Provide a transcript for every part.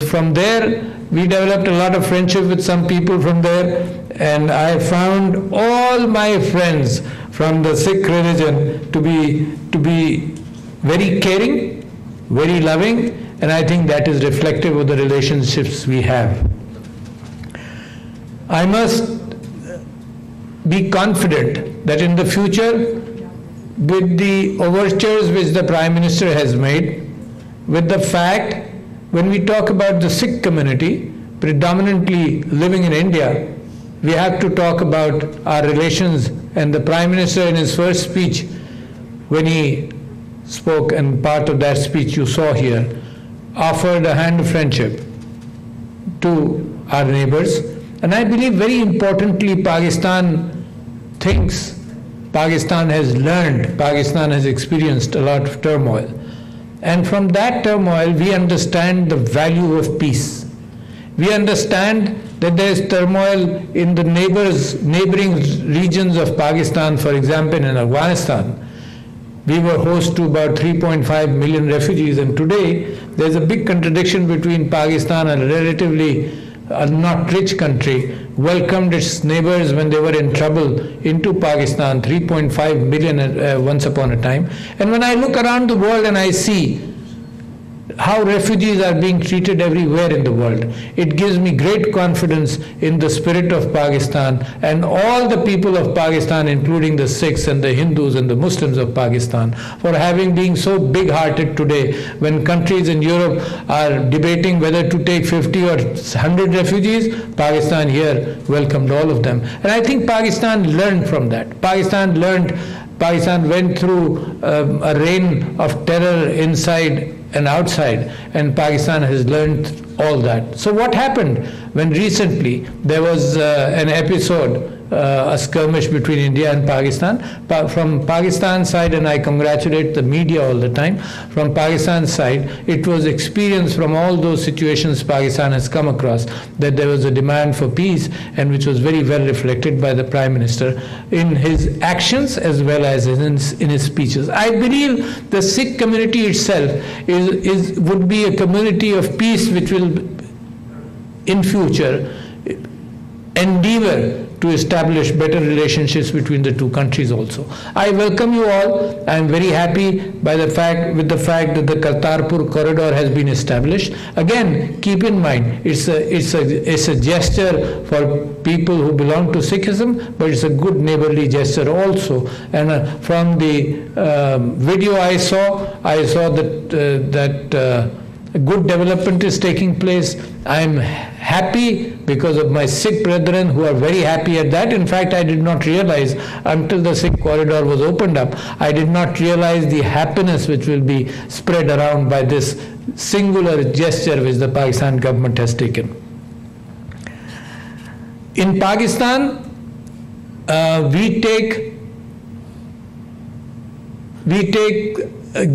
from there, we developed a lot of friendship with some people from there, and I found all my friends from the Sikh religion to be very caring, very loving, and I think that is reflective of the relationships we have. I must be confident that in the future, with the overtures which the Prime Minister has made, with the fact when we talk about the Sikh community predominantly living in India, we have to talk about our relations, and the Prime Minister in his first speech, when he spoke, and part of that speech you saw here, offered a hand of friendship to our neighbors. And I believe very importantly, Pakistan thinks, Pakistan has learned, Pakistan has experienced a lot of turmoil. And from that turmoil, we understand the value of peace. We understand that there is turmoil in the neighboring regions of Pakistan, for example, in Afghanistan. We were host to about 3.5 million refugees, and today there's a big contradiction between Pakistan, a relatively not rich country, welcomed its neighbors when they were in trouble into Pakistan, 3.5 million once upon a time. And when I look around the world and I see how refugees are being treated everywhere in the world, it gives me great confidence in the spirit of Pakistan and all the people of Pakistan, including the Sikhs and the Hindus and the Muslims of Pakistan, for having been so big-hearted today when countries in Europe are debating whether to take 50 or 100 refugees. Pakistan here welcomed all of them. And I think Pakistan learned from that. Pakistan went through a reign of terror inside and outside, and Pakistan has learned all that. So what happened when recently there was an episode, a skirmish between India and Pakistan? From Pakistan's side, and I congratulate the media all the time, from Pakistan's side, it was experience from all those situations Pakistan has come across that there was a demand for peace, and which was very well reflected by the Prime Minister in his actions as well as in his speeches. I believe the Sikh community itself would be a community of peace which will in future endeavor to establish better relationships between the two countries also. I welcome you all. I am very happy with the fact that the Kartarpur corridor has been established. Again, keep in mind, it's a gesture for people who belong to Sikhism, but it's a good neighborly gesture also. And from the video I saw that a good development is taking place. I am happy because of my Sikh brethren who are very happy at that. In fact, I did not realize until the Sikh corridor was opened up, I did not realize the happiness which will be spread around by this singular gesture which the Pakistan government has taken. In Pakistan,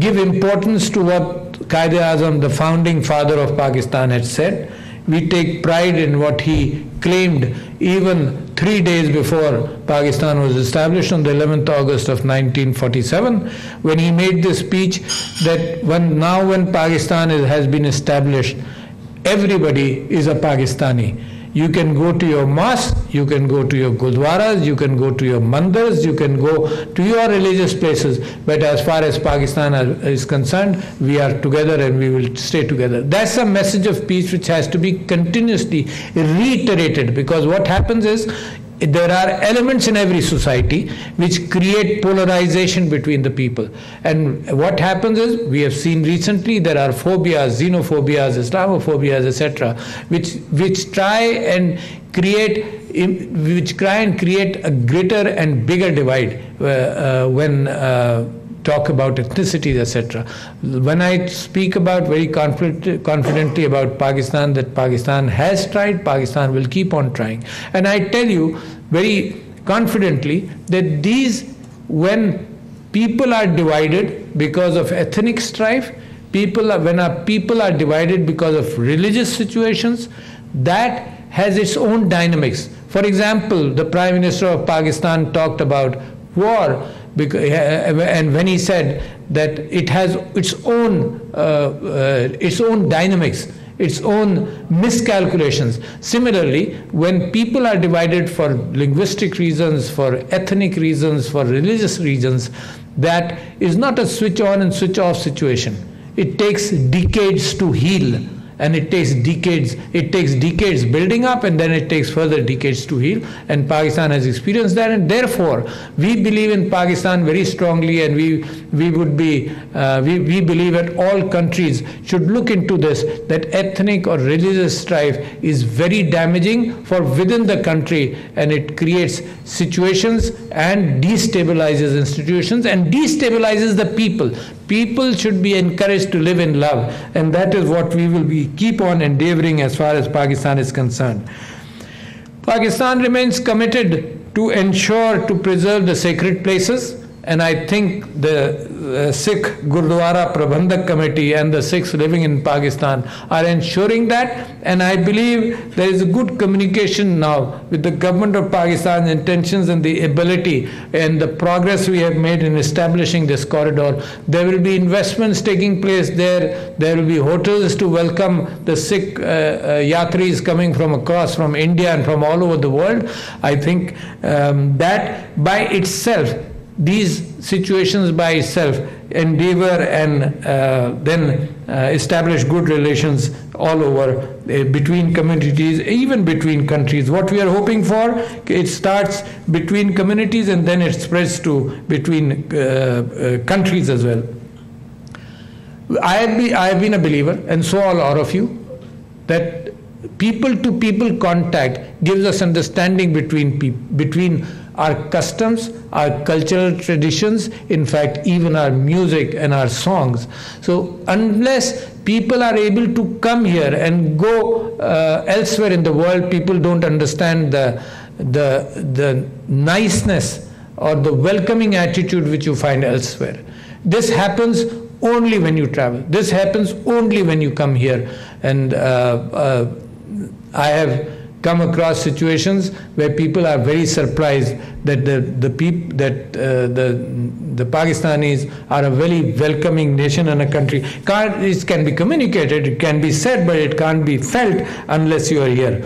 give importance to what Quaid-e-Azam, the founding father of Pakistan, had said. We take pride in what he claimed even 3 days before Pakistan was established on the 11th August of 1947, when he made this speech that when Pakistan has been established, everybody is a Pakistani. You can go to your mosque, you can go to your gurdwaras, you can go to your mandirs, you can go to your religious places, but as far as Pakistan is concerned, we are together and we will stay together. That's a message of peace which has to be continuously reiterated, because what happens is there are elements in every society which create polarization between the people. And what happens is, we have seen recently, there are phobias, xenophobias, Islamophobias, etc., which try and create a greater and bigger divide when talk about ethnicities, etc. When I speak about very confidently about Pakistan, that Pakistan has tried, Pakistan will keep on trying. And I tell you very confidently that when people are divided because of ethnic strife, when our people are divided because of religious situations, that has its own dynamics. For example, the Prime Minister of Pakistan talked about war, and when he said that it has its own dynamics, its own miscalculations. Similarly, when people are divided for linguistic reasons, for ethnic reasons, for religious reasons, that is not a switch on and switch off situation. It takes decades to heal, and it takes decades building up, and then it takes further decades to heal, and Pakistan has experienced that, and therefore we believe in Pakistan very strongly, and we believe that all countries should look into this, that ethnic or religious strife is very damaging for within the country, and it creates situations and destabilizes institutions and destabilizes the people. People should be encouraged to live in love, and that is what we will keep on endeavoring as far as Pakistan is concerned. Pakistan remains committed to ensure to preserve the sacred places, and I think the Sikh Gurdwara Prabandhak Committee and the Sikhs living in Pakistan are ensuring that, and I believe there is a good communication now with the government of Pakistan's intentions and the ability and the progress we have made in establishing this corridor. There will be investments taking place there. There will be hotels to welcome the Sikh yatris coming from across, from India and from all over the world. I think that by itself, these situations by itself endeavor and then establish good relations all over between communities, even between countries. What we are hoping for, it starts between communities and then it spreads to between countries as well. I have been a believer, and so are all of you, that people-to-people contact gives us understanding between our customs, our cultural traditions, in fact, even our music and our songs. So unless people are able to come here and go elsewhere in the world, people don't understand the niceness or the welcoming attitude which you find elsewhere. This happens only when you travel. This happens only when you come here. And I have come across situations where people are very surprised that the Pakistanis are a very welcoming nation and a country. It can be communicated, it can be said, but it can't be felt unless you are here.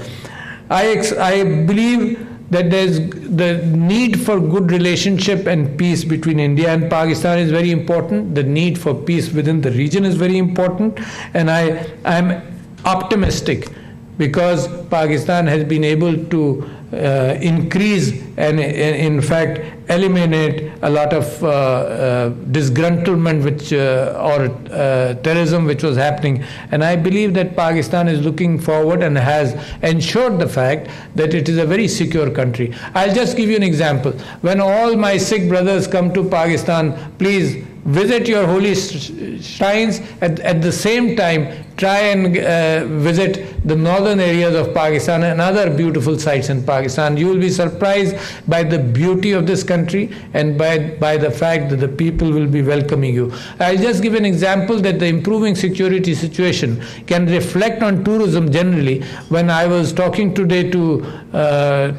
I believe that there's the need for good relationship and peace between India and Pakistan is very important. The need for peace within the region is very important, and I'm optimistic, because Pakistan has been able to increase and in fact eliminate a lot of disgruntlement or terrorism which was happening, and I believe that Pakistan is looking forward and has ensured the fact that it is a very secure country. I'll just give you an example. When all my Sikh brothers come to Pakistan, please visit your holy shrines. At the same time, try and visit the northern areas of Pakistan and other beautiful sites in Pakistan. You will be surprised by the beauty of this country and by the fact that the people will be welcoming you. I'll just give an example that the improving security situation can reflect on tourism generally. When I was talking today to a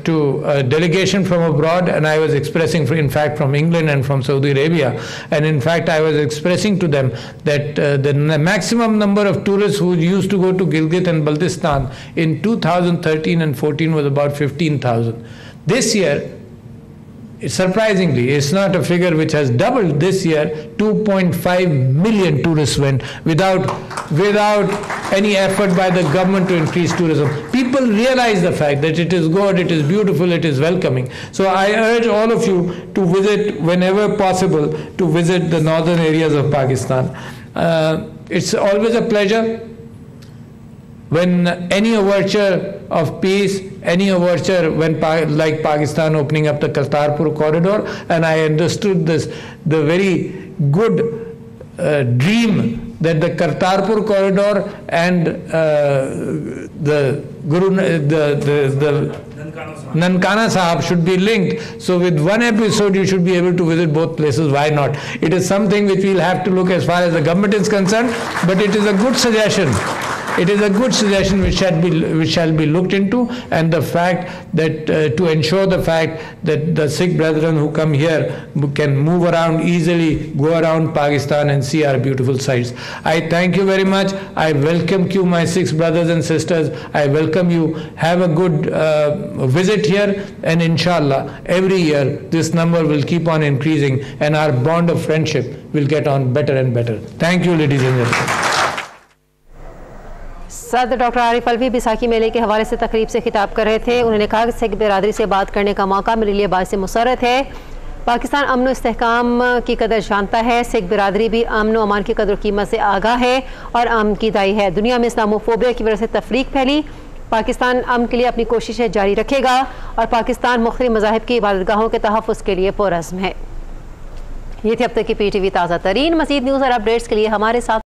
delegation from abroad, and I was expressing, in fact, from England and from Saudi Arabia, and in fact I was expressing to them that the maximum number of tourists who used to go to Gilgit and Baltistan in 2013 and 14 was about 15,000. This year, surprisingly, it's not a figure which has doubled. This year, 2.5 million tourists went without any effort by the government to increase tourism. People realize the fact that it is good, it is beautiful, it is welcoming. So I urge all of you to visit whenever possible, to visit the northern areas of Pakistan. It's always a pleasure when any overture of peace, any overture when like Pakistan opening up the Kartarpur corridor, and I understood the very good dream that the Kartarpur corridor and the Nankana Sahib should be linked. So with one episode you should be able to visit both places. Why not? It is something which we'll have to look as far as the government is concerned, but it is a good suggestion. It is a good suggestion which shall be looked into, and the fact that to ensure the fact that the Sikh brethren who come here can move around easily, go around Pakistan and see our beautiful sights. I thank you very much. I welcome you, my Sikh brothers and sisters. I welcome you. Have a good visit here, and inshallah, every year this number will keep on increasing, and our bond of friendship will get on better and better. Thank you, ladies and gentlemen. सदर doctor Arif Alvi Baisakhi मेले के हवाले से तकरीब से खिताब कर रहे थे। उन्होंने कहा कि सिख बिरादरी से बात करने का मौका मेरे लिए बाइस मुसर्रत है। पाकिस्तान अमन इस्तेहकाम की कदर जानता है। सिख बिरादरी भी अमन व अमान की कदर कीमत से आगाह है और अमन की दाई है। दुनिया में इस्लामोफोबिया की वजह से तफरीक फैली। पाकिस्तान अमन के लिए अपनी कोशिशें जारी रखेगा और पाकिस्तान मुख्तलिफ मज़ाहिब की इबादतगाहों के तहफ़्फ़ुज़ के लिए पुरअज़्म है। ये थी अब तक की PTV ताज़ा तरीन। मज़ीद न्यूज़ और अपडेट्स के लिए हमारे साथ